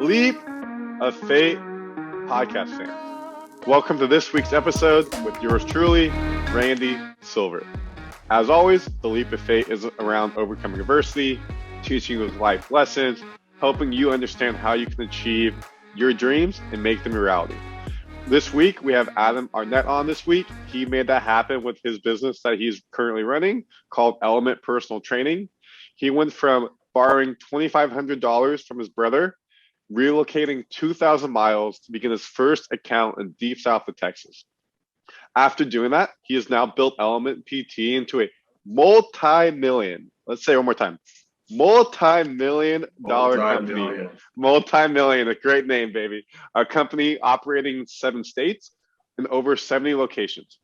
Leap of Faith podcast fans. Welcome to this week's episode with yours truly, Randy Silver. As always, the Leap of Faith is around overcoming adversity, teaching you life lessons, helping you understand how you can achieve your dreams and make them a reality. This week, we have Arnett on this week. He made that happen with his business that he's currently running called Element Personal Training. He went from borrowing $2,500 from his brother, relocating 2,000 miles to begin his first account in deep south of Texas. After doing that, he has now built Element PT into a multi-million, let's say it one more time, multi-million dollar company. Multi-million, a great name, baby. A company operating in 7 states and over 70 locations.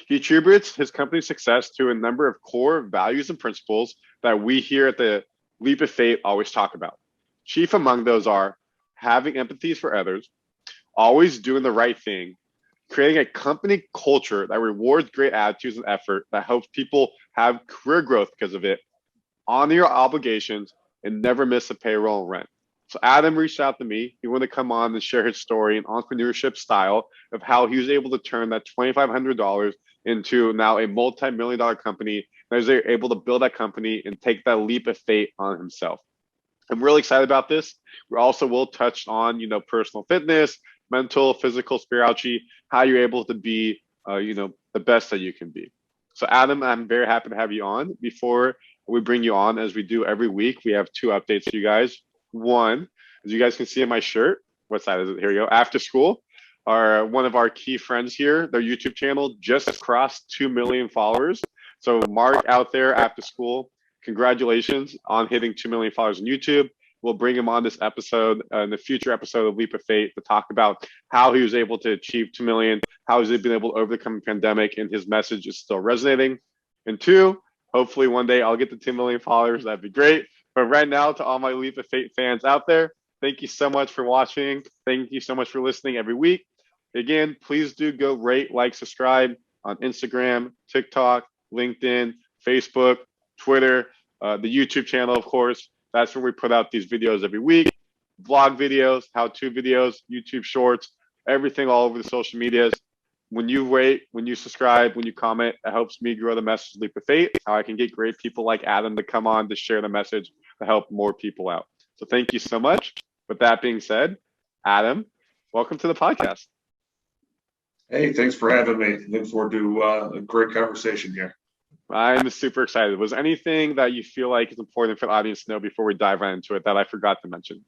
He attributes his company's success to a number of core values and principles that we here at the Leap of Faith always talk about. Chief among those are having empathy for others, always doing the right thing, creating a company culture that rewards great attitudes and effort that helps people have career growth because of it, honor your obligations, and never miss a payroll and rent. So Adam reached out to me. He wanted to come on and share his story in entrepreneurship style of how he was able to turn that $2,500 into now a multi-million dollar company. And he was able to build that company and take that leap of faith on himself. I'm really excited about this. We also will touch on, personal fitness, mental, physical, spirituality, how you're able to be, the best that you can be. So Adam, I'm very happy to have you on. Before we bring you on, as we do every week, we have 2 updates for you guys. One, as you guys can see in my shirt, what side is it? Here we go. After School, one of our key friends here, their YouTube channel just crossed 2 million followers. So Mark out there, After School, congratulations on hitting 2 million followers on YouTube. We'll bring him on this episode, in the future episode of Leap of Faith, to talk about how he was able to achieve 2 million, how he's been able to overcome the pandemic, and his message is still resonating. And 2, hopefully one day I'll get to 2 million followers. That'd be great. But right now, to all my Leap of Faith fans out there, thank you so much for watching. Thank you so much for listening every week. Again, please do go rate, like, subscribe on Instagram, TikTok, LinkedIn, Facebook, Twitter, the YouTube channel, of course. That's where we put out these videos every week. Vlog videos, how-to videos, YouTube shorts, everything all over the social medias. When you rate, when you subscribe, when you comment, it helps me grow the message Leap of Faith, how I can get great people like Adam to come on to share the message to help more people out. So thank you so much. With that being said, Adam, welcome to the podcast. Hey, thanks for having me. Looking forward to a great conversation here. I'm super excited. Was anything that you feel like is important for the audience to know before we dive right into it that I forgot to mention?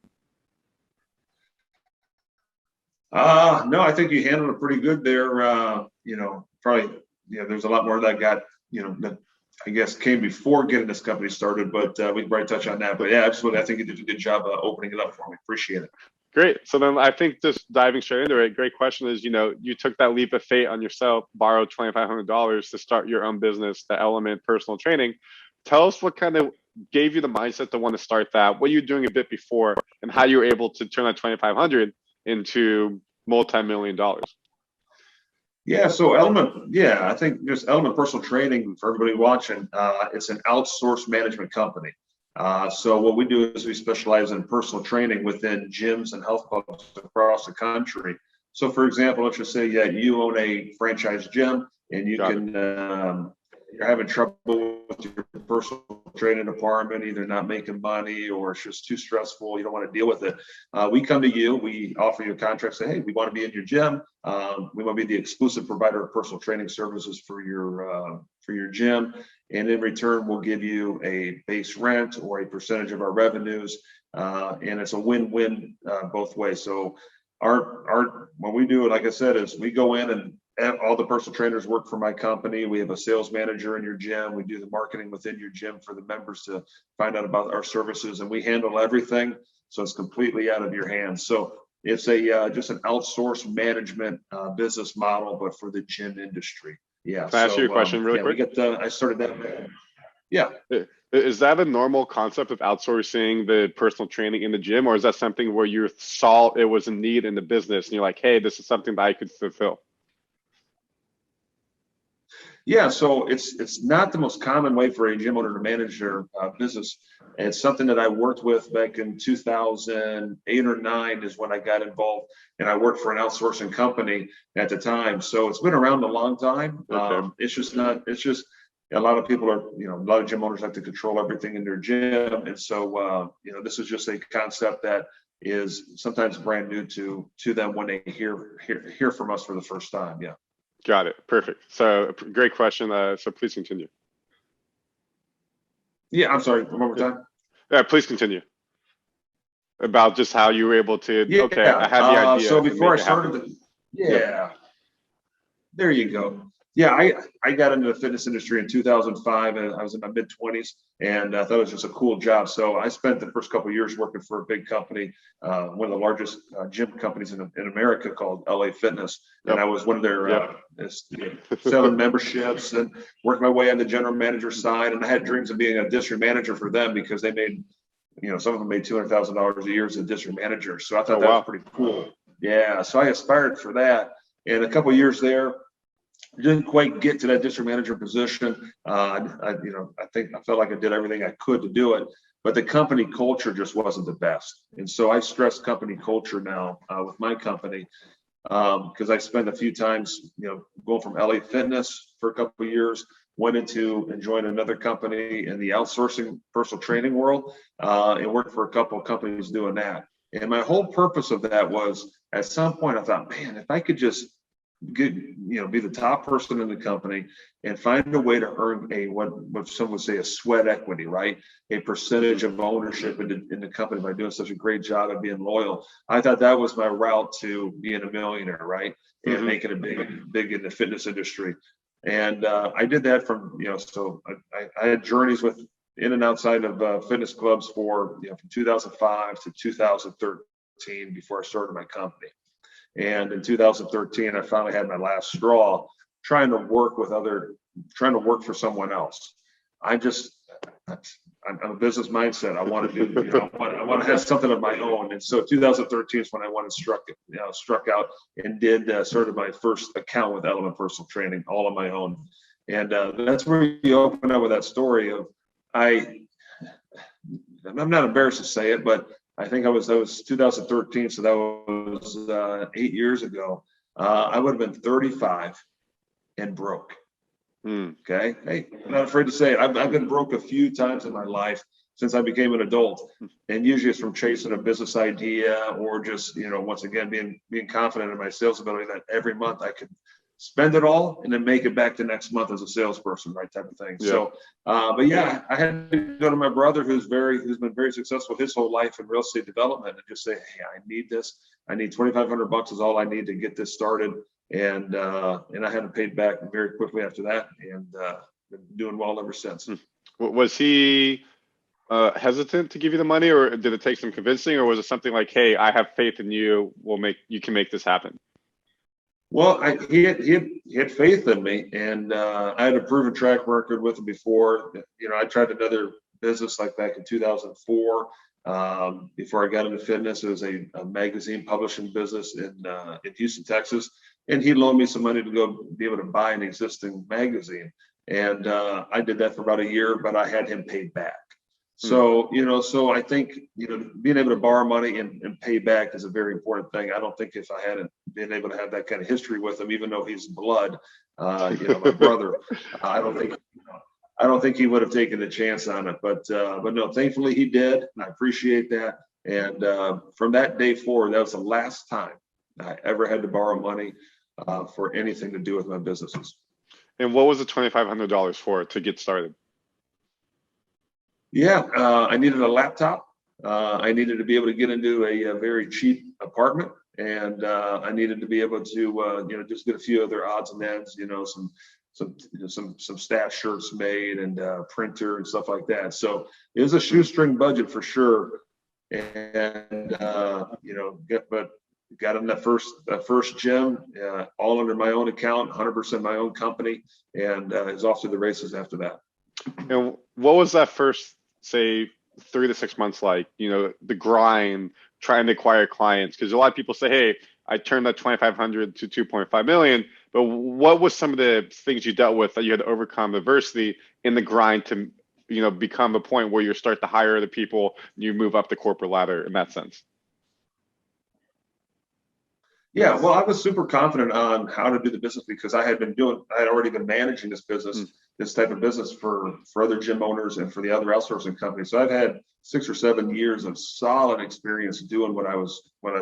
No, I think you handled it pretty good there. Probably, there's a lot more that got, that I guess came before getting this company started, but we can probably touch on that. But yeah, absolutely. I think you did a good job opening it up for me. Appreciate it. Great. So then I think just diving straight into it, great question is, you took that leap of faith on yourself, borrowed $2,500 to start your own business, the Element Personal Training. Tell us what kind of gave you the mindset to want to start that, what you were doing a bit before, and how you were able to turn that $2,500 into multi-million dollars. Yeah, so I think there's Element Personal Training for everybody watching. It's an outsourced management company. So what we do is we specialize in personal training within gyms and health clubs across the country. So for example, let's just say you own a franchise gym and you you're having trouble with your personal training department, either not making money or it's just too stressful, you don't want to deal with it. We come to you, we offer you a contract, say, hey, we want to be in your gym. We want to be the exclusive provider of personal training services for your gym. And in return, we'll give you a base rent or a percentage of our revenues. And it's a win-win both ways. So what we do, like I said, is we go in and all the personal trainers work for my company. We have a sales manager in your gym. We do the marketing within your gym for the members to find out about our services, and we handle everything. So it's completely out of your hands. So it's just an outsourced management business model, but for the gym industry. Yeah. Can I ask you a question really quick? I started that. Yeah. Is that a normal concept of outsourcing the personal training in the gym, or is that something where you saw it was a need in the business and you're like, hey, this is something that I could fulfill? Yeah, so it's not the most common way for a gym owner to manage their business. And it's something that I worked with back in 2008 or nine is when I got involved, and I worked for an outsourcing company at the time. So it's been around a long time. Okay. It's just not. It's just a lot of people are, a lot of gym owners like to control everything in their gym, and so this is just a concept that is sometimes brand new to them when they hear from us for the first time. Yeah. Got it. Perfect. So great question. So please continue. Yeah, I'm sorry. One more time. Yeah, please continue. About just how you were able to, Yeah. okay, I had the idea. So before I make it started happen. yeah, there you go. Yeah, I got into the fitness industry in 2005, and I was in my mid 20s, and I thought it was just a cool job. So I spent the first couple of years working for a big company, one of the largest gym companies in America called LA Fitness, and I was one of their selling memberships and working my way on the general manager side. And I had dreams of being a district manager for them because they made, some of them made $200,000 a year as a district manager. So I thought that was pretty cool. Yeah, so I aspired for that, and a couple of years there. Didn't quite get to that district manager position. I think I felt like I did everything I could to do it, but the company culture just wasn't the best. And so I stress company culture now with my company because I spent a few times, going from LA Fitness for a couple of years, went into and joined another company in the outsourcing personal training world, and worked for a couple of companies doing that. And my whole purpose of that was, at some point, I thought, man, if I could just be the top person in the company and find a way to earn what some would say a sweat equity, right? A percentage of ownership in the company by doing such a great job of being loyal. I thought that was my route to being a millionaire, right? And making it big in the fitness industry. And I did that from, so I had journeys in and outside of fitness clubs from 2005 to 2013 before I started my company. And in 2013, I finally had my last straw, trying to work for someone else. I'm a business mindset. I want to do, I want to have something of my own. And so 2013 is when I struck out and did sort of my first account with Element Personal Training, all on my own. And that's where you open up with that story of, I'm not embarrassed to say it, but I think that was 2013, so that was 8 years ago. I would have been 35 and broke. Okay, hey, I'm not afraid to say it. I've been broke a few times in my life since I became an adult, and usually it's from chasing a business idea or just once again being confident in my sales ability that every month I could spend it all and then make it back the next month as a salesperson, right, type of thing. Yeah. So, but yeah, I had to go to my brother who's been very successful his whole life in real estate development and just say, hey, I need this. I need $2,500 is all I need to get this started. And I had him paid back very quickly after that, and been doing well ever since. Was he hesitant to give you the money, or did it take some convincing, or was it something like, hey, I have faith in you, you can make this happen? Well, he had faith in me, and I had a proven track record with him before. I tried another business like back in 2004. Before I got into fitness, it was a magazine publishing business in Houston, Texas, and he loaned me some money to go be able to buy an existing magazine. And I did that for about a year, but I had him paid back. So, so I think, being able to borrow money and pay back is a very important thing. I don't think if I hadn't been able to have that kind of history with him, even though he's blood, my brother, I don't think he would have taken the chance on it. But no, thankfully he did. And I appreciate that. And from that day forward, that was the last time I ever had to borrow money for anything to do with my businesses. And what was the $2,500 for to get started? Yeah, I needed a laptop. I needed to be able to get into a very cheap apartment, and I needed to be able to, just get a few other odds and ends, some staff shirts made and printer and stuff like that. So it was a shoestring budget for sure, and but got in that first gym, all under my own account, 100% my own company, and is off to the races after that. And what was that first, say, 3 to 6 months like? The grind, trying to acquire clients, because a lot of people say, hey, I turned that 2,500 to 2.5 million, But what was some of the things you dealt with that you had to overcome adversity in the grind to, become a point where you start to hire other people, you move up the corporate ladder in that sense? Yeah, well, I was super confident on how to do the business because I had already been managing this business, this type of business for other gym owners and for the other outsourcing companies. So I've had 6 or 7 years of solid experience doing what I was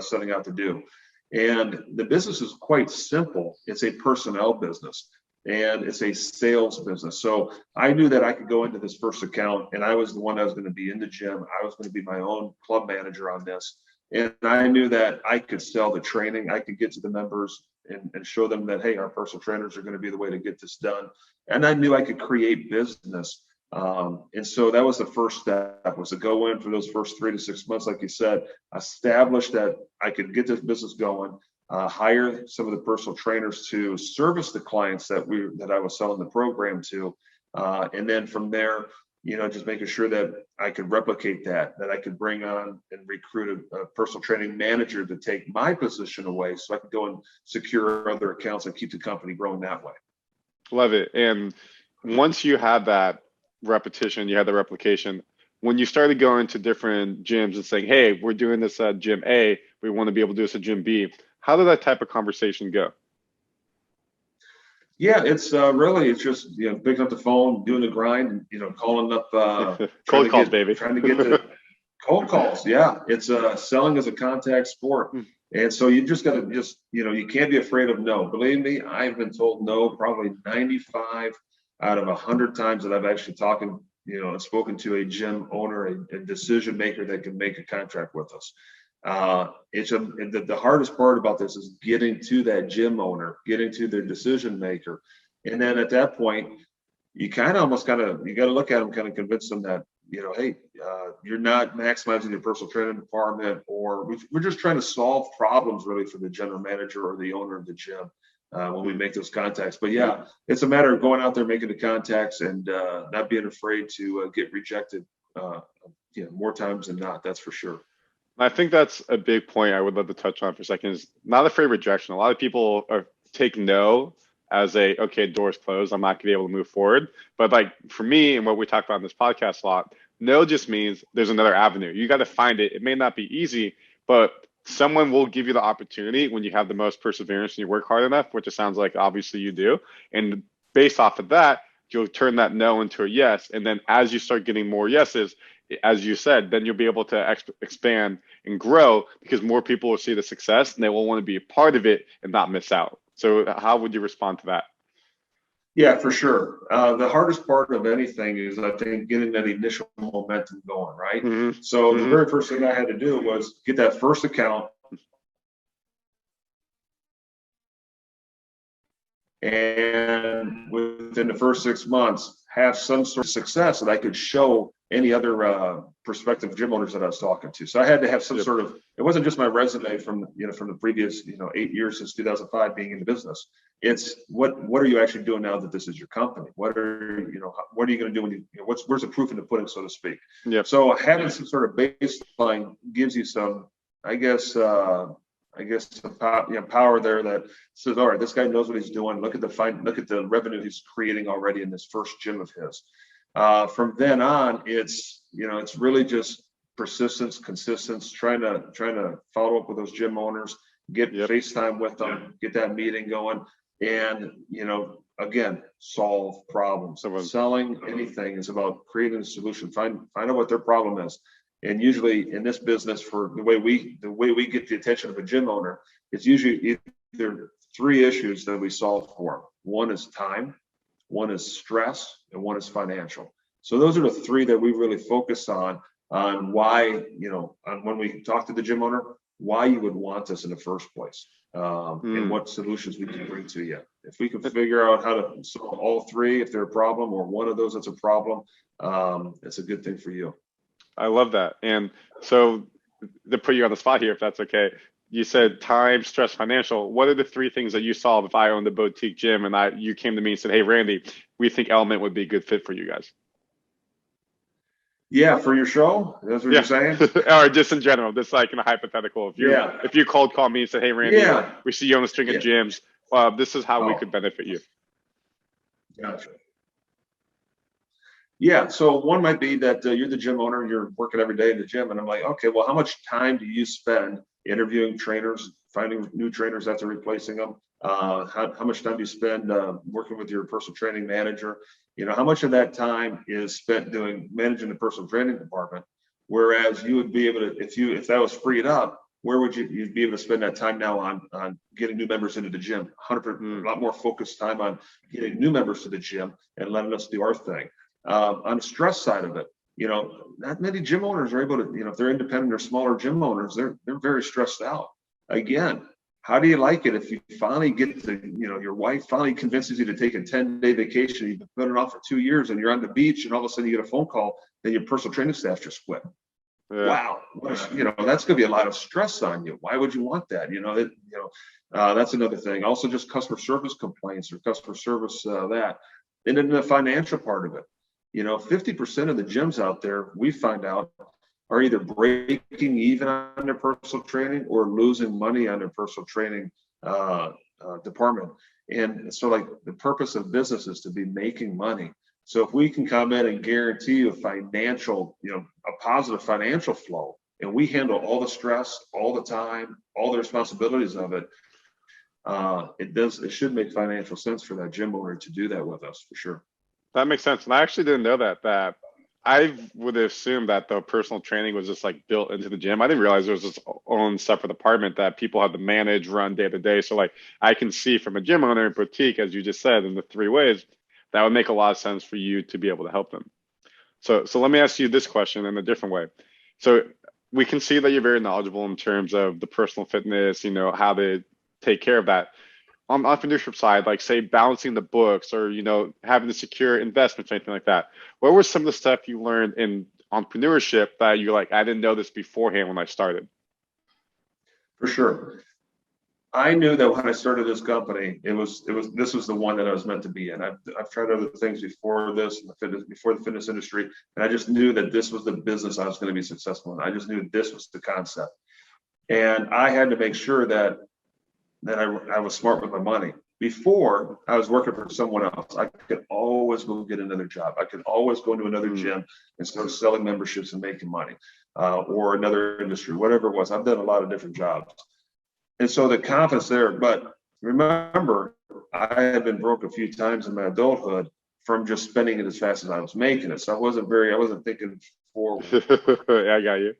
setting out to do. And the business is quite simple. It's a personnel business and it's a sales business. So I knew that I could go into this first account and I was the one that was going to be in the gym. I was going to be my own club manager on this. And I knew that I could sell the training. I could get to the members and show them that, hey, our personal trainers are going to be the way to get this done. And I knew I could create business. And so that was the first step, was to go in for those first 3 to 6 months, like you said, establish that I could get this business going, hire some of the personal trainers to service the clients that I was selling the program to. And then from there, just making sure that I could replicate that I could bring on and recruit a personal training manager to take my position away so I could go and secure other accounts and keep the company growing that way. Love it. And once you had that repetition, you had the replication, when you started going to different gyms and saying, hey, we're doing this at gym A, we want to be able to do this at gym B, how did that type of conversation go? Yeah, it's just picking up the phone, doing the grind, and calling up cold calls, baby. Trying to get the cold calls. Yeah, it's selling as a contact sport, and so you just got to you can't be afraid of no. Believe me, I've been told no probably 95 out of 100 times that I've actually spoken to a gym owner, a decision maker that can make a contract with us. The hardest part about this is getting to that gym owner, getting to their decision maker. And then at that point, you kind of you got to look at them, kind of convince them that, hey, you're not maximizing your personal training department, or we're just trying to solve problems really for the general manager or the owner of the gym when we make those contacts. But yeah, it's a matter of going out there, making the contacts and not being afraid to get rejected more times than not. That's for sure. I think that's a big point I would love to touch on for a second, is not afraid of rejection. A lot of people take no as okay, door's closed, I'm not going to be able to move forward. But like for me and what we talk about in this podcast a lot, no just means there's another avenue. You got to find it. It may not be easy, but someone will give you the opportunity when you have the most perseverance and you work hard enough, which it sounds like obviously you do. And based off of that, you'll turn that no into a yes. And then as you start getting more yeses, as you said, then you'll be able to expand and grow because more people will see the success and they will want to be a part of it and not miss out. So how would you respond to that? Yeah, for sure. The hardest part of anything is, I think, getting that initial momentum going, right? Mm-hmm. So the very first thing I had to do was get that first account. And within the first 6 months, have some sort of success that I could show any other prospective gym owners that I was talking to. So I had to have some sort of, it wasn't just my resume from the previous 8 years since 2005 being in the business. It's what are you actually doing now that this is your company? What are you going to do when where's the proof in the pudding, so to speak? Yeah. So having some sort of baseline gives you some, some power there that says, all right, this guy knows what he's doing. Look at the revenue he's creating already in this first gym of his. From then on, it's really just persistence, consistency, trying to follow up with those gym owners, get FaceTime with them, get that meeting going, and again, solve problems. Selling anything is about creating a solution. Find out what their problem is. And usually in this business, for the way we get the attention of a gym owner, it's usually either 3 issues that we solve for them. One is time, one is stress, and one is financial. So those are the 3 that we really focus on why, on when we talk to the gym owner, why you would want us in the first place, and what solutions we can bring to you. If we can figure out how to solve all 3, if they're a problem, or one of those that's a problem, it's a good thing for you. I love that. And so to put you on the spot here, if that's okay, you said time, stress, financial. What are the 3 things that you solve if I owned a boutique gym and you came to me and said, hey, Randy, we think Element would be a good fit for you guys? Yeah, for your show? That's what you're saying? Or just in general, just like in a hypothetical. If you cold call me and said, hey, Randy, we see you on the string of gyms. this is how we Oh, could benefit you. gotcha. Yeah, so one might be that you're the gym owner, you're working every day in the gym, and I'm like, okay, well, how much time do you spend interviewing trainers, finding new trainers after replacing them? How much time do you spend working with your personal training manager? You know, how much of that time is spent doing managing the personal training department? Whereas you would be able to, if that was freed up, where would you'd be able to spend that time now on getting new members into the gym? 100%, a lot more focused time on getting new members to the gym and letting us do our thing. On the stress side of it, you know, not many gym owners are able to, you know, if they're independent or smaller gym owners, they're very stressed out. Again, how do you like it if you finally get to, you know, your wife finally convinces you to take a 10-day vacation, you've been putting it off for 2 years, and you're on the beach, and all of a sudden you get a phone call, then your personal training staff just quit. Yeah. Wow, you know, that's going to be a lot of stress on you. Why would you want that? You know, that's another thing. Also, just customer service complaints or customer service that, and then the financial part of it. You know, 50% of the gyms out there, we find out, are either breaking even on their personal training or losing money on their personal training department. And so, like, the purpose of business is to be making money. So if we can come in and guarantee you a financial, you know, a positive financial flow, and we handle all the stress, all the time, all the responsibilities of it, it should make financial sense for that gym owner to do that with us, for sure. That makes sense. And I actually didn't know that I would assume that the personal training was just like built into the gym. I didn't realize there was this own separate department that people had to manage, run day to day. So like I can see from a gym owner and boutique, as you just said, in the 3 ways, that would make a lot of sense for you to be able to help them. So let me ask you this question in a different way. So we can see that you're very knowledgeable in terms of the personal fitness, you know, how to take care of that. On the entrepreneurship side, like say balancing the books or, you know, having to secure investments or anything like that, what was some of the stuff you learned in entrepreneurship that you're like, I didn't know this beforehand when I started? For sure. I knew that when I started this company, this was the one that I was meant to be in. I've tried other things before this, before the fitness industry, and I just knew that this was the business I was going to be successful in. I just knew this was the concept, and I had to make sure that I was smart with my money. Before I was working for someone else, I could always go get another job. I could always go into another gym and start selling memberships and making money, or another industry, whatever it was. I've done a lot of different jobs. And so the confidence there, but remember, I had been broke a few times in my adulthood from just spending it as fast as I was making it. So I wasn't thinking forward. Yeah, I got you.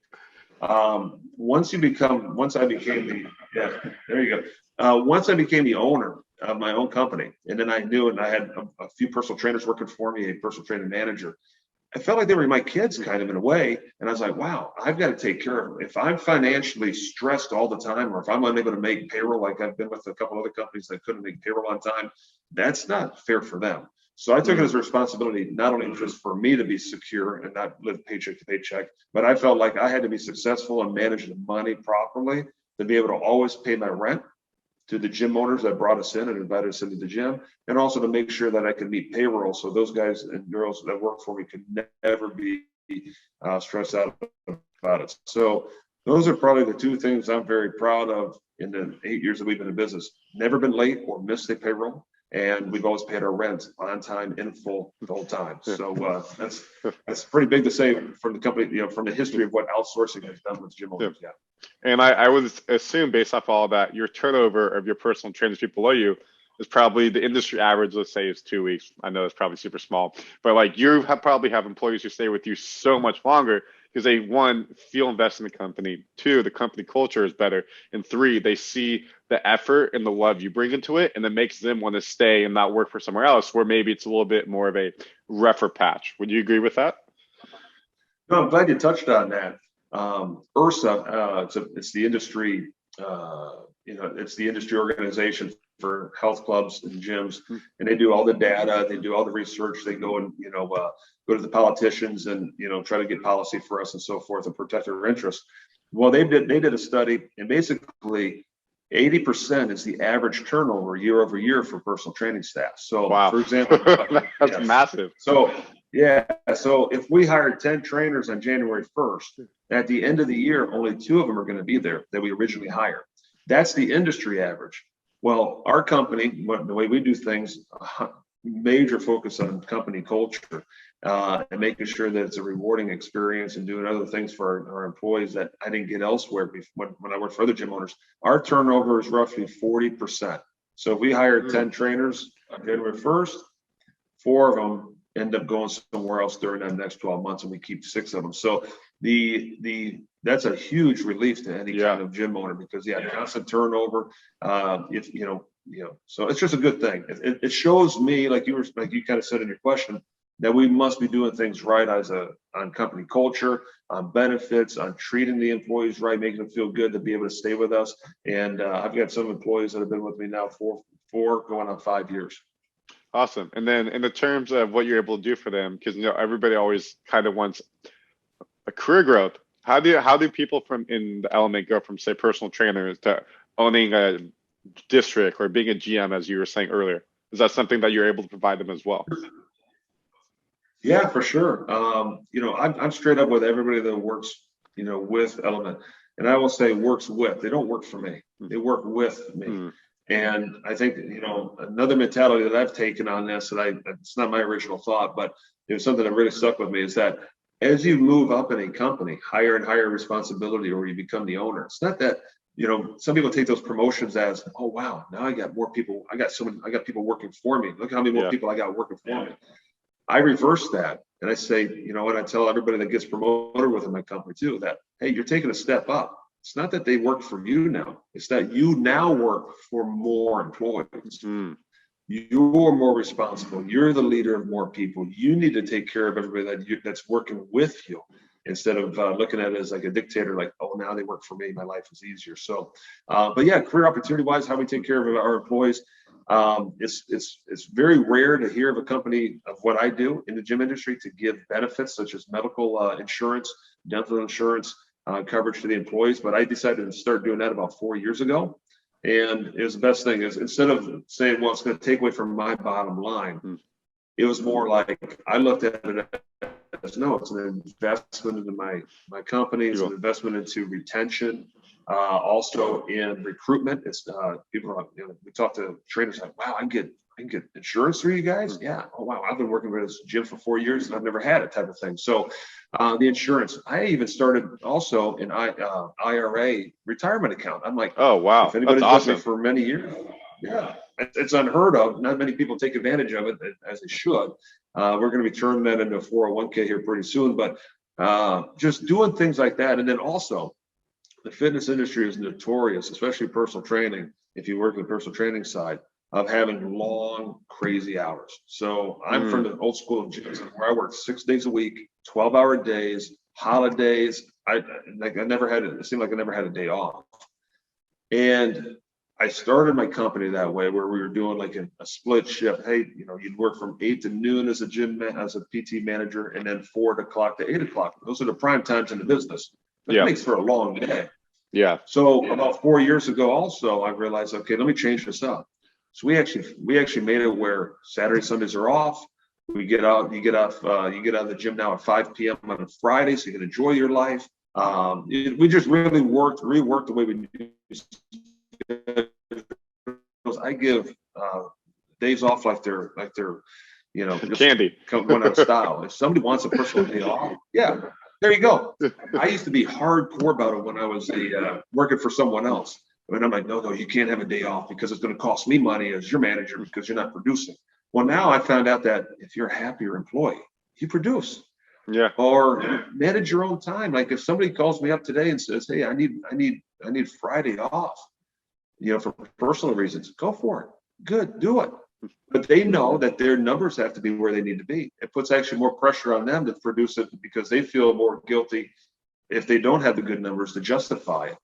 Once I became once I became the owner of my own company, and then I knew, and I had a few personal trainers working for me, a personal training manager. I felt like they were my kids kind of in a way. And I was like, wow, I've got to take care of them. If I'm financially stressed all the time, or if I'm unable to make payroll, like I've been with a couple other companies that couldn't make payroll on time, that's not fair for them. So I took it as a responsibility, not only just for me to be secure and not live paycheck to paycheck, but I felt like I had to be successful and manage the money properly to be able to always pay my rent to the gym owners that brought us in and invited us into the gym, and also to make sure that I could meet payroll so those guys and girls that work for me could never be stressed out about it. So those are probably the 2 things I'm very proud of in the 8 years that we've been in business. Never been late or missed a payroll, and we've always paid our rent on time, in full, the whole time. So that's pretty big to say from the company, you know, from the history of what outsourcing has done with gym owners. Yeah. And I would assume, based off all that, your turnover of your personal trainers, people below you, is probably the industry average, let's say, is 2 weeks. I know it's probably super small, but like probably have employees who stay with you so much longer because they, 1, feel invested in the company, 2, the company culture is better, and 3, they see the effort and the love you bring into it, and it makes them want to stay and not work for somewhere else where maybe it's a little bit more of a rougher patch. Would you agree with that? No, I'm glad you touched on that. IRSA, it's the industry, it's the industry organization for health clubs and gyms, and they do all the data, they do all the research, they go and, go to the politicians and, try to get policy for us and so forth and protect our interests. Well, they did a study, and basically 80% is the average turnover year over year for personal training staff. So, wow. For example, that's massive. So if we hired 10 trainers on January 1st, at the end of the year, only 2 of them are going to be there that we originally hired. That's the industry average. Well, our company, the way we do things, major focus on company culture and making sure that it's a rewarding experience and doing other things for our employees that I didn't get elsewhere when I worked for other gym owners. Our turnover is roughly 40%. So if we hire 10 trainers on January 1st, 4 of them end up going somewhere else during that next 12 months, and we keep 6 of them. So that's a huge relief to any kind of gym owner, because constant turnover. If so it's just a good thing. It shows me, like you kind of said in your question, that we must be doing things right on company culture, on benefits, on treating the employees right, making them feel good to be able to stay with us. And I've got some employees that have been with me now for 4 going on 5 years. Awesome. And then in the terms of what you're able to do for them, because everybody always kind of wants a career growth. How do people from in the element go from, say, personal trainers to owning a district or being a GM, as you were saying earlier? Is that something that you're able to provide them as well? Yeah, for sure. I'm straight up with everybody that works, with Element, and I will say works with. They don't work for me. They work with me. And I think, another mentality that I've taken on this, it's not my original thought, but it was something that really stuck with me, is that as you move up in a company, higher and higher responsibility, or you become the owner, it's not that, some people take those promotions as, oh, wow, now I got more people. I got people working for me. Look how many more people I got working for me. I reverse that. And I say, and I tell everybody that gets promoted within my company too, that, hey, you're taking a step up. It's not that they work for you now. It's that you now work for more employees. You're more responsible. You're the leader of more people. You need to take care of everybody that's working with you, instead of looking at it as like a dictator, like, oh, now they work for me, my life is easier. So, but yeah, career opportunity wise, how we take care of our employees. It's very rare to hear of a company of what I do in the gym industry to give benefits such as medical insurance, dental insurance, coverage to the employees. But I decided to start doing that about 4 years ago. And it was the best thing, is instead of saying, well, it's going to take away from my bottom line, it was more like I looked at it as, no, it's an investment into my company. It's an investment into retention, also in recruitment. It's people, we talk to trainers like, wow, I can get insurance through you guys. Yeah. Oh, wow. I've been working with this gym for 4 years and I've never had it, type of thing. So the insurance, I even started also an IRA retirement account. I'm like, oh, wow, if anybody's that's with me awesome. for many years, it's unheard of. Not many people take advantage of it as they should. We're going to be turning that into a 401k here pretty soon, but just doing things like that. And then also, the fitness industry is notorious, especially personal training, if you work in the personal training side, of having long, crazy hours. So I'm from the old school of gyms where I worked 6 days a week, 12-hour days, holidays. It seemed like I never had a day off. And I started my company that way, where we were doing like a split shift. Hey, you'd work from 8 to noon as a PT manager, and then 4 o'clock to 8 o'clock. Those are the prime times in the business. That makes for a long day. Yeah. So about 4 years ago, also, I realized, okay, let me change this up. So we actually made it where Saturday, Sundays are off. You get out of the gym now at 5 p.m. on a Friday, so you can enjoy your life. We just really reworked the way we do. I give days off like they're candy, going out of style. If somebody wants a personal day off, there you go. I used to be hardcore about it when I was working for someone else. And I'm like, no, you can't have a day off because it's going to cost me money as your manager because you're not producing. Well, now I found out that if you're a happier employee, you produce. Yeah. Or manage your own time. Like if somebody calls me up today and says, hey, I need Friday off, for personal reasons, go for it. Good, do it. But they know that their numbers have to be where they need to be. It puts actually more pressure on them to produce it because they feel more guilty if they don't have the good numbers to justify it.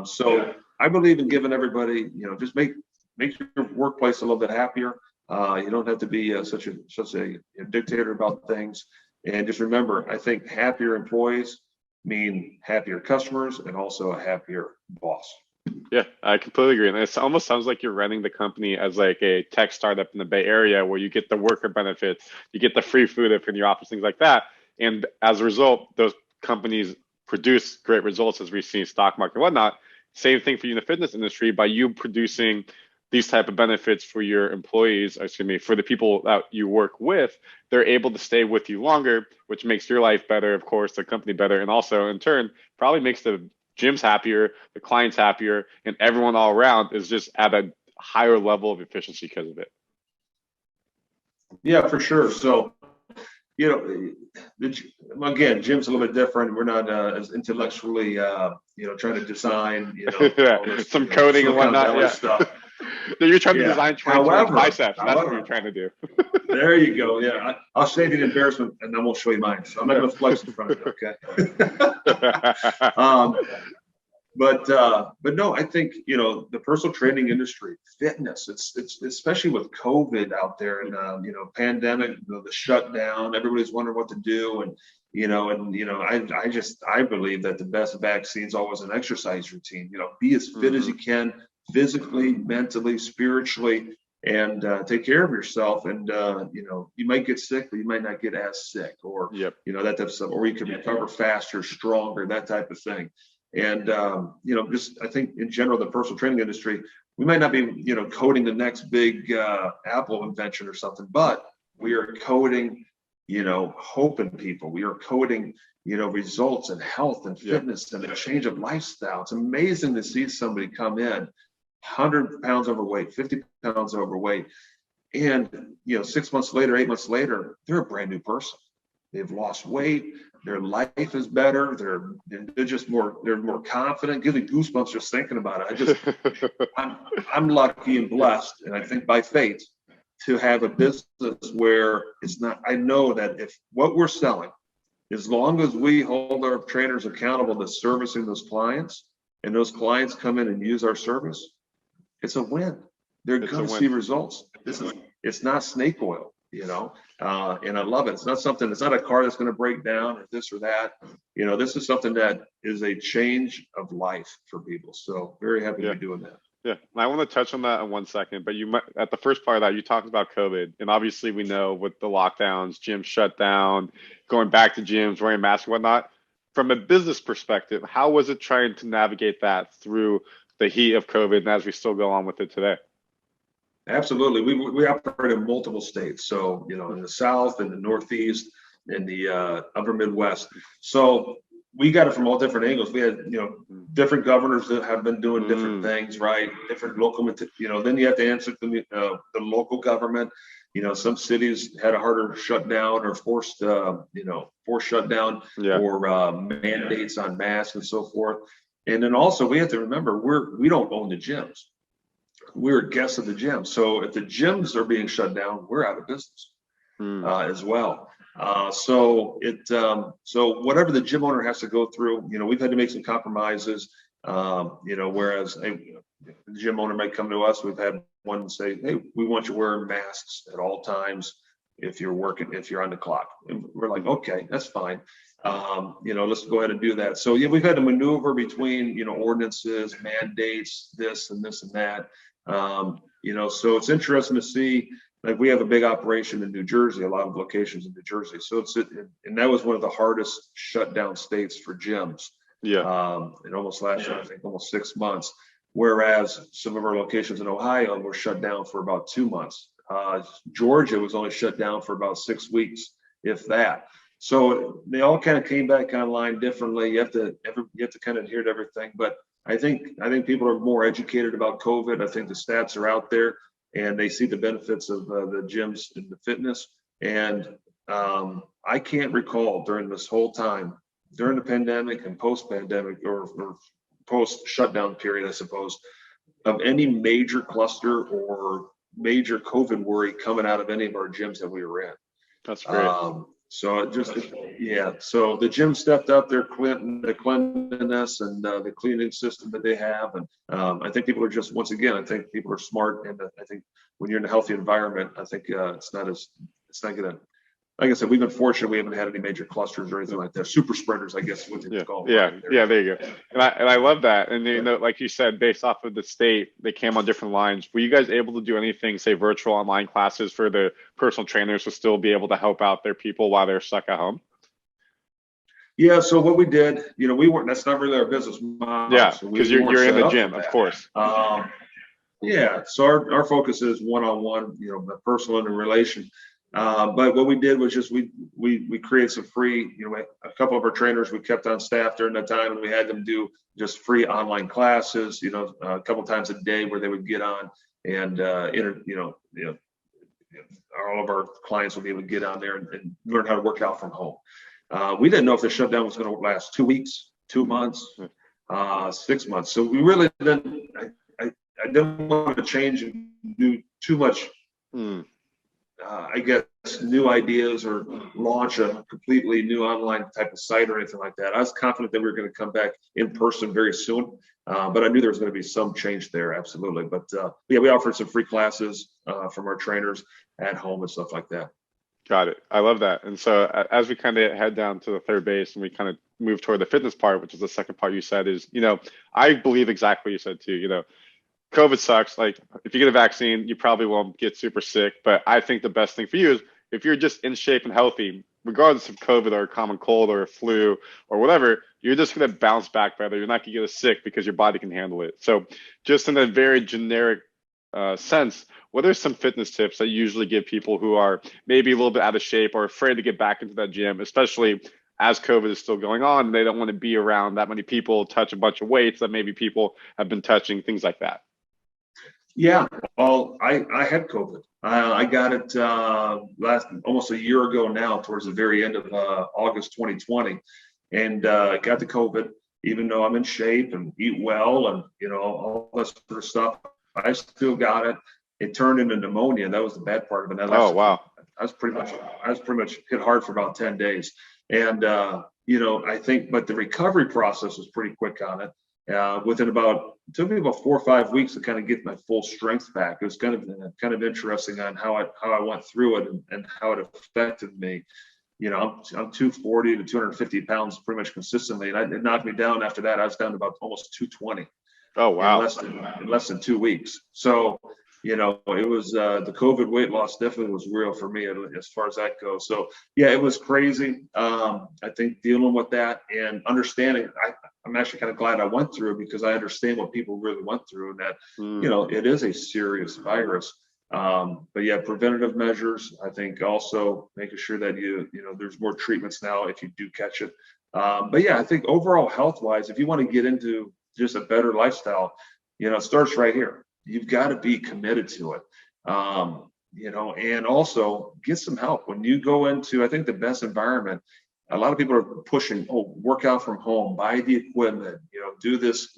So I believe in giving everybody, just make your workplace a little bit happier. You don't have to be such a dictator about things. And just remember, I think happier employees mean happier customers and also a happier boss. Yeah, I completely agree. And it almost sounds like you're running the company as like a tech startup in the Bay Area where you get the worker benefits, you get the free food if in your office, things like that. And as a result, those companies produce great results as we see in stock market and whatnot. Same thing for you in the fitness industry by you producing these type of benefits for your employees, excuse me, for the people that you work with, they're able to stay with you longer, which makes your life better, of course, the company better, and also in turn probably makes the gyms happier, the clients happier, and everyone all around is just at a higher level of efficiency because of it. Yeah, for sure. So, you know, again, gym's a little bit different. We're not as intellectually, trying to design, Yeah, all this, some coding and whatnot. Yeah. Stuff. You're trying to Yeah. design 20 biceps. That's what However, you're trying to do. there you go. Yeah, I'll save you the embarrassment, and then we'll show you mine. So I'm not going to flex in front of you, okay? But no, I think, the personal training industry, fitness, it's especially with COVID out there and, pandemic, the shutdown, everybody's wondering what to do. And, I believe that the best vaccine is always an exercise routine, be as fit as you can, physically, mentally, spiritually, and take care of yourself. And, you might get sick, but you might not get as sick, or, that type of stuff, or you can recover faster, stronger, that type of thing. And, just, I think in general, the personal training industry, we might not be, coding the next big Apple invention or something, but we are coding, hope in people. We are coding, results and health and fitness and a change of lifestyle. It's amazing to see somebody come in 100 pounds overweight, 50 pounds overweight. And, 6 months later, 8 months later, they're a brand new person. They've lost weight. Their life is better. They're just they're more confident. Give me goosebumps just thinking about it. I'm lucky and blessed, and I think by fate, to have a business where it's not. I know that if what we're selling, as long as we hold our trainers accountable to servicing those clients, and those clients come in and use our service, it's a win. They're going to see results. It's not snake oil. And I love it. It's not a car that's going to break down or this or that. This is something that is a change of life for people. So very happy to be doing that. Yeah. I want to touch on that in 1 second, but at the first part of that, you talked about COVID, and obviously we know with the lockdowns, gyms shut down, going back to gyms, wearing masks and whatnot. From a business perspective, how was it trying to navigate that through the heat of COVID and as we still go on with it today? Absolutely. We operate in multiple states. So, in the South, in the Northeast, in the upper Midwest. So we got it from all different angles. We had, different governors that have been doing different things, right? Different local, then you have to answer to the local government. Some cities had a harder shutdown or forced shutdown or mandates on masks and so forth. And then also we have to remember, we don't own the gyms. We're guests of the gym. So if the gyms are being shut down, we're out of business as well. So whatever the gym owner has to go through, we've had to make some compromises, whereas the gym owner might come to us. We've had one say, hey, we want you wearing masks at all times if you're on the clock. And we're like, okay, that's fine. Let's go ahead and do that. So we've had to maneuver between, ordinances, mandates, this and that. So it's interesting to see, like we have a big operation in New Jersey, a lot of locations in New Jersey. So and that was one of the hardest shutdown states for gyms. It almost lasted, I think, almost 6 months. Whereas some of our locations in Ohio were shut down for about 2 months. Georgia was only shut down for about 6 weeks, if that. So they all kind of came back online differently. You have to kind of adhere to everything. But I think people are more educated about COVID. I think the stats are out there, and they see the benefits of the gyms and the fitness. And I can't recall during this whole time, during the pandemic and post-pandemic or post-shutdown period, I suppose, of any major cluster or major COVID worry coming out of any of our gyms that we were in. That's great. So so the gym stepped up their cleanliness and the cleaning system that they have. And I think people are just, once again, I think people are smart. And I think when you're in a healthy environment, I think it's not going to, like I said, we've been fortunate. We haven't had any major clusters or anything like that. Super spreaders, I guess, is what it's called. Yeah, there you go. And I love that. And like you said, based off of the state, they came on different lines. Were you guys able to do anything, say, virtual online classes for the personal trainers to still be able to help out their people while they're stuck at home? Yeah. So what we did, we weren't. That's not really our business model. Yeah, because you're in the gym, of course. Yeah, so our focus is one-on-one, the personal interrelation. But what we did was just we created some free, a couple of our trainers we kept on staff during that time, and we had them do just free online classes, a couple times a day where they would get on and all of our clients will be able to get on there and learn how to work out from home. We didn't know if the shutdown was going to last 2 weeks, 2 months, 6 months. So we really didn't. I didn't want to change and do too much. I guess new ideas or launch a completely new online type of site or anything like that. I was confident that we were going to come back in person very soon, but I knew there was going to be some change there, absolutely. But yeah, we offered some free classes from our trainers at home and stuff like that. Got it. I love that. And so as we kind of head down to the third base and we kind of move toward the fitness part, which is the second part you said is, I believe exactly what you said too, COVID sucks. Like if you get a vaccine, you probably won't get super sick. But I think the best thing for you is if you're just in shape and healthy, regardless of COVID or a common cold or a flu or whatever, you're just going to bounce back better. You're not going to get as sick because your body can handle it. So just in a very generic sense, what are some fitness tips that you usually give people who are maybe a little bit out of shape or afraid to get back into that gym, especially as COVID is still going on and they don't want to be around that many people, touch a bunch of weights that maybe people have been touching, things like that? Yeah, well, I had COVID. I got it almost a year ago now, towards the very end of August 2020, and got the COVID. Even though I'm in shape and eat well and all that sort of stuff, I still got it. It turned into pneumonia. That was the bad part of it. Oh wow! I was pretty much hit hard for about 10 days, and I think, but the recovery process was pretty quick on it. It took me about 4 or 5 weeks to kind of get my full strength back. It was kind of interesting on how I went through it and how it affected me. I'm 240 to 250 pounds pretty much consistently, and it knocked me down. After that, I was down to about almost 220. Oh wow! In less than 2 weeks. So it was the COVID weight loss definitely was real for me as far as that goes. So yeah, it was crazy. I think dealing with that and understanding, I'm actually kind of glad I went through it because I understand what people really went through, and that it is a serious virus. But yeah, preventative measures. I think also making sure that there's more treatments now if you do catch it. But yeah, I think overall health wise, if you want to get into just a better lifestyle, it starts right here. You've got to be committed to it, and also get some help when you go into, I think the best environment. A lot of people are pushing, work out from home, buy the equipment, do this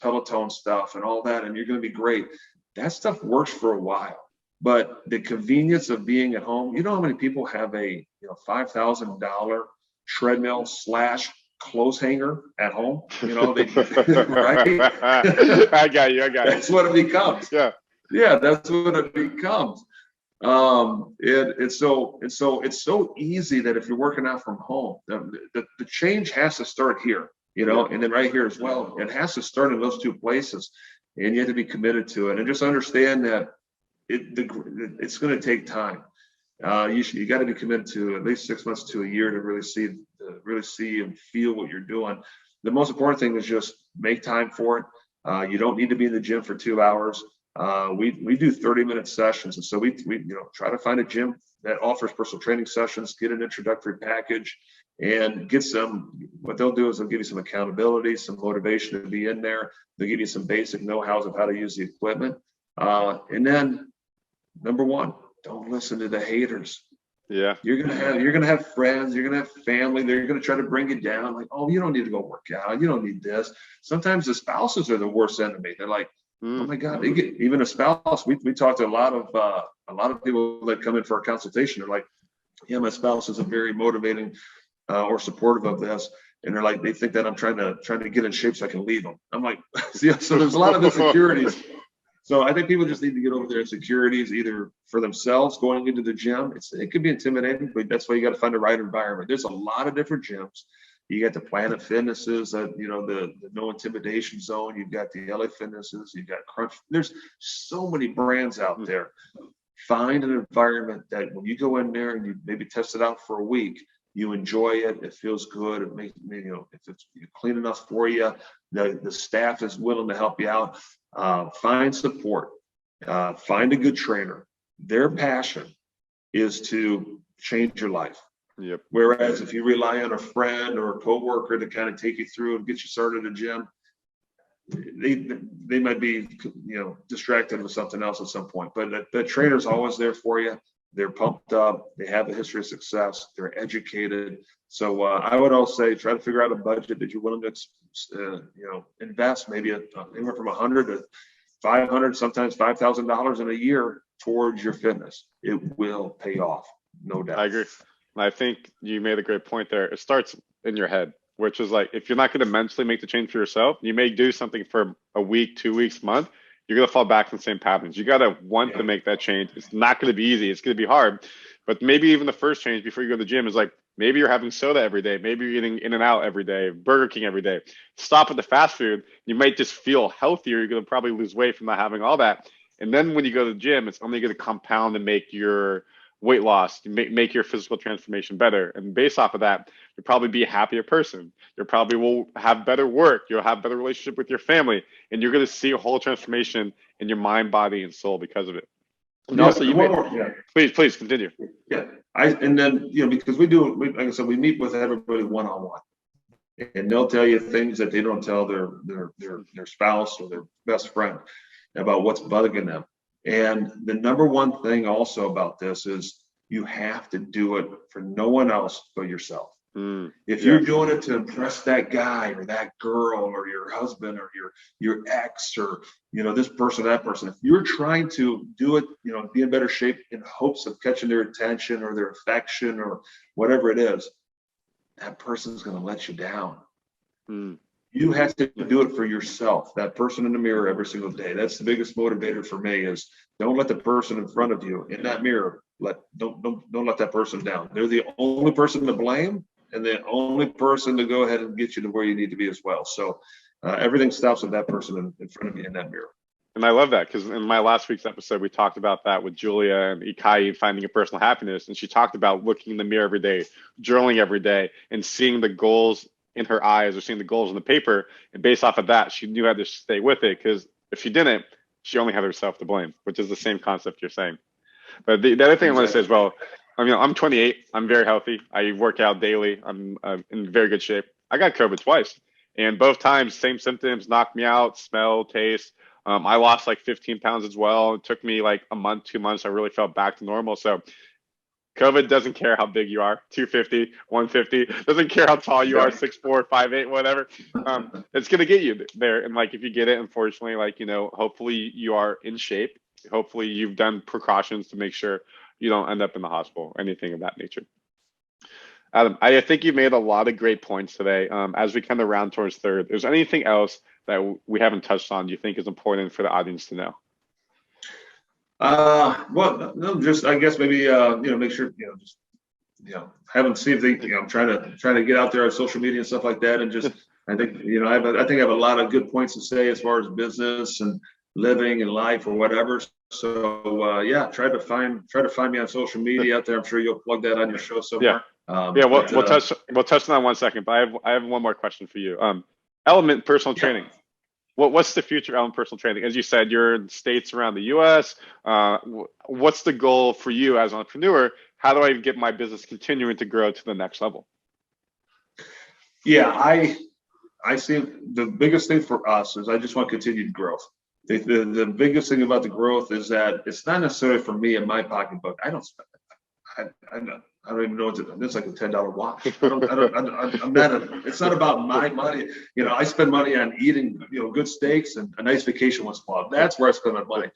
Peloton stuff and all that, and you're going to be great. That stuff works for a while, but the convenience of being at home, how many people have a $5,000 treadmill / clothes hanger at home, right? I got you. That's what it becomes. Yeah, that's what it becomes. It's so easy that if you're working out from home, the change has to start here, and then right here as well. It has to start in those two places, and you have to be committed to it, and just understand that it's going to take time. You got to be committed to at least 6 months to a year to really see and feel what you're doing. The most important thing is just make time for it. You don't need to be in the gym for 2 hours. We do 30-minute sessions, and so we try to find a gym that offers personal training sessions, get an introductory package, and get some. What they'll do is they'll give you some accountability, some motivation to be in there. They'll give you some basic know-hows of how to use the equipment, and then number one, don't listen to the haters. Yeah, you're gonna have friends, you're gonna have family. They're gonna try to bring you down. Like, you don't need to go work out. You don't need this. Sometimes the spouses are the worst enemy. They're like, oh my God, even a spouse. We talk to a lot of people that come in for our consultation. They're like, yeah, my spouse isn't very motivating or supportive of this, and they're like, they think that I'm trying to get in shape so I can leave them. I'm like, yeah. So there's a lot of insecurities. So I think people just need to get over their insecurities, either for themselves going into the gym. It could be intimidating, but that's why you got to find the right environment. There's a lot of different gyms. You got the Planet Fitnesses, the no intimidation zone. You've got the LA Fitnesses. You've got Crunch. There's so many brands out there. Find an environment that when you go in there and you maybe test it out for a week, you enjoy it. It feels good. It makes if it's clean enough for you. The staff is willing to help you out. find support, find a good trainer. Their passion is to change your life. Yep. Whereas if you rely on a friend or a coworker to kind of take you through and get you started in the gym, they might be, distracted with something else at some point. But the trainer's always there for you. They're pumped up. They have a history of success. They're educated. So I would also say try to figure out a budget that you're willing to, invest maybe anywhere from 100 to 500, sometimes $5,000 in a year towards your fitness. It will pay off, no doubt. I agree. I think you made a great point there. It starts in your head, which is like, if you're not going to mentally make the change for yourself, you may do something for a week, 2 weeks, month, you're going to fall back in the same patterns. You got to want to make that change. It's not going to be easy. It's going to be hard. But maybe even the first change before you go to the gym is like, maybe you're having soda every day. Maybe you're eating In-N-Out every day, Burger King every day. Stop with the fast food. You might just feel healthier. You're going to probably lose weight from not having all that. And then when you go to the gym, it's only going to compound and make your weight loss, make your physical transformation better. And based off of that, you'll probably be a happier person. You probably will have better work. You'll have better relationship with your family. And you're going to see a whole transformation in your mind, body, and soul because of it. And also, please continue. Yeah. And then, because like I said, we meet with everybody one-on-one. And they'll tell you things that they don't tell their spouse or their best friend about what's bugging them. And the number one thing also about this is you have to do it for no one else but yourself. If you're doing it to impress that guy or that girl or your husband or your ex or this person, that person, if you're trying to do it, be in better shape in hopes of catching their attention or their affection or whatever it is, that person's going to let you down. You have to do it for yourself, that person in the mirror every single day. That's the biggest motivator for me is don't let the person in front of you in that mirror, don't let that person down. They're the only person to blame and the only person to go ahead and get you to where you need to be as well. So everything stops with that person in front of you in that mirror. And I love that because in my last week's episode, we talked about that with Julia and Ikai finding your personal happiness. And she talked about looking in the mirror every day, journaling every day, and seeing the goals in her eyes or seeing the goals on the paper. And based off of that, she knew how to stay with it because if she didn't, she only had herself to blame, which is the same concept you're saying. But the other thing I want to say as well, I'm 28. I'm very healthy. I work out daily. I'm in very good shape. I got COVID twice. And both times, same symptoms, knocked me out, smell, taste. I lost like 15 pounds as well. It took me like a month, 2 months. I really felt back to normal. So COVID doesn't care how big you are, 250, 150, doesn't care how tall you are, 6'4", 5'8", whatever. It's going to get you there. And like, if you get it, unfortunately, hopefully you are in shape. Hopefully you've done precautions to make sure you don't end up in the hospital, anything of that nature. Adam, I think you made a lot of great points today. As we kind of round towards third, is there anything else that we haven't touched on you think is important for the audience to know? Well, no, just I guess maybe make sure haven't seen things. I'm trying to get out there on social media and stuff like that, and just I think I have a lot of good points to say as far as business and living and life or whatever. So try to find me on social media out there. I'm sure you'll plug that on your show somewhere. We'll touch on that in 1 second. But I have one more question for you. Element personal training. What's the future of Element personal training? As you said, you're in states around the U.S. What's the goal for you as an entrepreneur? How do I get my business continuing to grow to the next level? Yeah, I see the biggest thing for us is I just want continued growth. The biggest thing about the growth is that it's not necessarily for me in my pocketbook. I don't spend it. I don't even know it's like a $10 watch. It's not about my money. I spend money on eating, good steaks and a nice vacation once in a while. That's where I spend my money.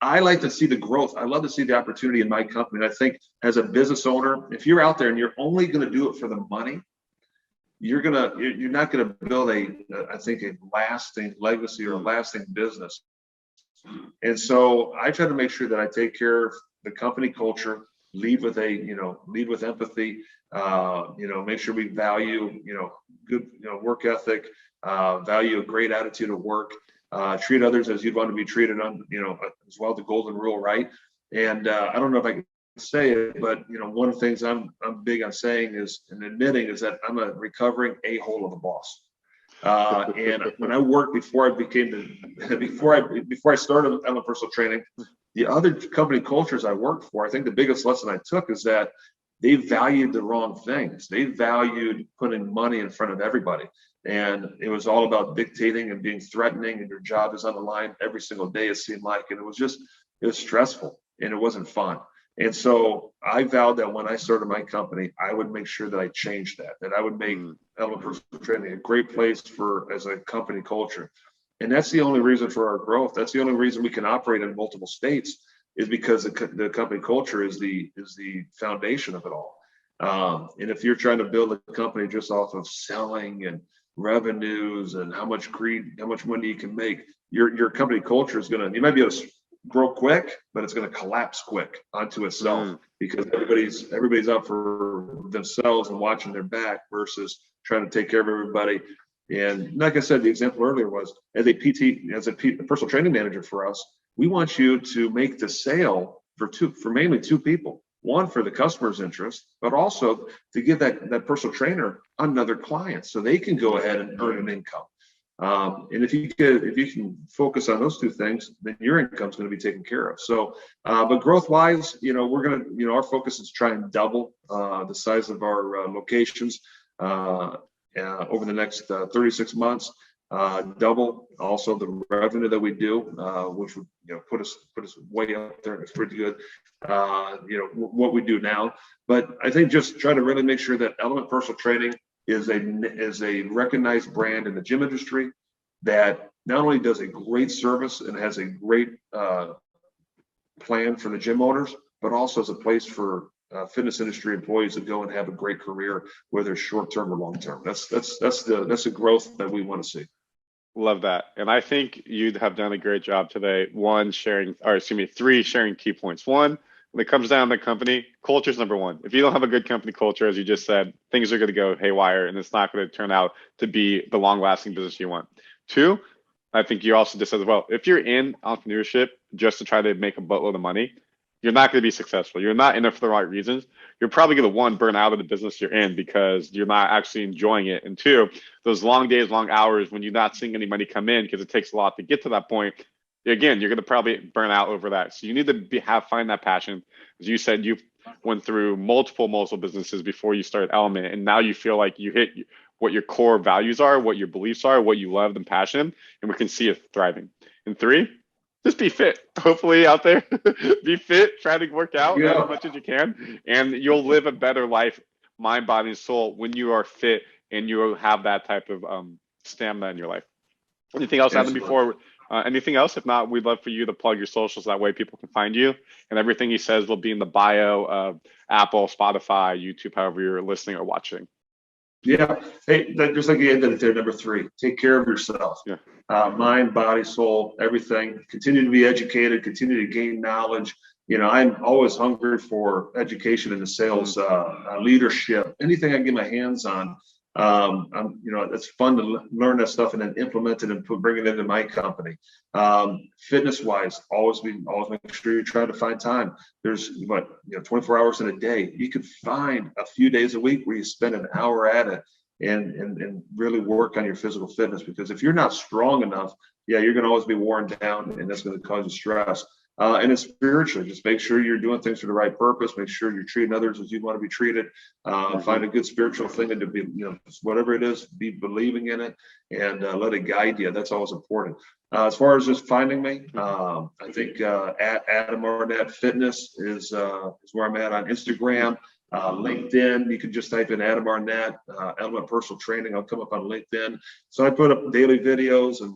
I like to see the growth. I love to see the opportunity in my company. And I think as a business owner, if you're out there and you're only going to do it for the money, you're not going to build a lasting legacy or a lasting business. And so I try to make sure that I take care of the company culture, lead with empathy, make sure we value, good, work ethic, value a great attitude of work, treat others as you'd want to be treated on, as well, the golden rule, right? And I don't know if I can say it, but one of the things I'm big on saying is and admitting is that I'm a recovering a-hole of a boss. And when I worked before I started Element Personal Training, the other company cultures I worked for, I think the biggest lesson I took is that they valued the wrong things. They valued putting money in front of everybody. And it was all about dictating and being threatening, and your job is on the line every single day, it seemed like. And it was stressful and it wasn't fun. And so I vowed that when I started my company, I would make sure that I changed that I would make Element Personal Training a great place as a company culture. And that's the only reason for our growth. That's the only reason we can operate in multiple states, is because the company culture is the foundation of it all. And if you're trying to build a company just off of selling and revenues and how much money you can make, your company culture is you might be able to grow quick, but it's going to collapse quick onto itself, because everybody's up for themselves and watching their back versus trying to take care of everybody. And like I said, the example earlier was, as a personal training manager for us, we want you to make the sale for mainly two people. One, for the customer's interest, but also to give that personal trainer another client so they can go ahead and earn an income. And if you can focus on those two things, then your income is going to be taken care of. So, but growth wise, our focus is to try and double the size of our locations over the next 36 months. Double also the revenue that we do, which would put us way up there. It's pretty good. What we do now, but I think just try to really make sure that Element Personal Training is a recognized brand in the gym industry that not only does a great service and has a great plan for the gym owners, but also is a place for fitness industry employees to go and have a great career, whether short-term or long-term. That's the growth that we want to see. Love that. And I think you have done a great job today. Three sharing key points. One, when it comes down to the company, culture is number one. If you don't have a good company culture, as you just said, things are going to go haywire and it's not going to turn out to be the long-lasting business you want. Two, I think you also just said as well, if you're in entrepreneurship just to try to make a buttload of money, you're not going to be successful. You're not in it for the right reasons. You're probably going to, one, burn out of the business you're in because you're not actually enjoying it. And two, those long days, long hours when you're not seeing any money come in because it takes a lot to get to that point, again, you're going to probably burn out over that. So you need to find that passion. As you said, you went through multiple businesses before you started Element, and now you feel like you hit what your core values are, what your beliefs are, what you love and passion, and we can see it thriving. And three, just be fit. Hopefully out there, be fit, try to work out as much as you can, and you'll live a better life, mind, body, and soul when you are fit and you have that type of stamina in your life. Anything else, Adam, before? Anything else? If not, we'd love for you to plug your socials. That way people can find you. And everything he says will be in the bio of Apple, Spotify, YouTube, however you're listening or watching. Yeah. Hey, just like you ended there, number three, take care of yourself. Yeah. Mind, body, soul, everything. Continue to be educated, continue to gain knowledge. I'm always hungry for education in the sales, leadership, anything I can get my hands on. It's fun to learn that stuff and then implement it and bring it into my company. Fitness wise, always make sure you try to find time. There's 24 hours in a day. You could find a few days a week where you spend an hour at it and really work on your physical fitness, because if you're not strong enough, you're going to always be worn down, and that's going to cause you stress. And it's spiritually, just make sure you're doing things for the right purpose. Make sure you're treating others as you want to be treated. Find a good spiritual thing and to be, whatever it is, be believing in it and let it guide you. That's always important. As far as just finding me, I think at Adam Arnett Fitness is where I'm at on Instagram. LinkedIn, you can just type in Adam Arnett, Element Personal Training. I'll come up on LinkedIn. So I put up daily videos and,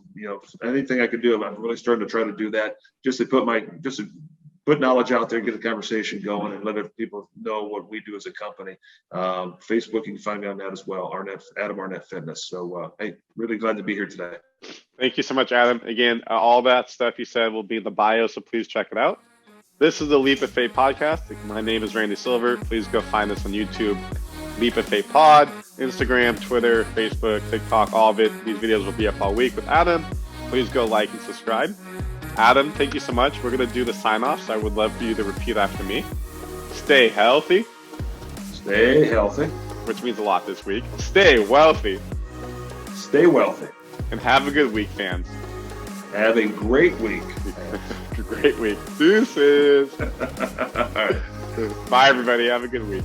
anything I could do. I'm really starting to try to do that just to put knowledge out there, get the conversation going, and let people know what we do as a company. Facebook, you can find me on that as well, Adam Arnett Fitness. So, hey, really glad to be here today. Thank you so much, Adam. Again, all that stuff you said will be in the bio, so please check it out. This is the Leap of Faith podcast. My name is Randy Silver. Please go find us on YouTube, Leap of Faith Pod, Instagram, Twitter, Facebook, TikTok, all of it. These videos will be up all week with Adam. Please go like and subscribe. Adam, thank you so much. We're going to do the sign-off, so I would love for you to repeat after me. Stay healthy. Stay healthy. Which means a lot this week. Stay wealthy. Stay wealthy. And have a good week, fans. Have a great week. Great week. Deuces. All right. Bye, everybody. Have a good week.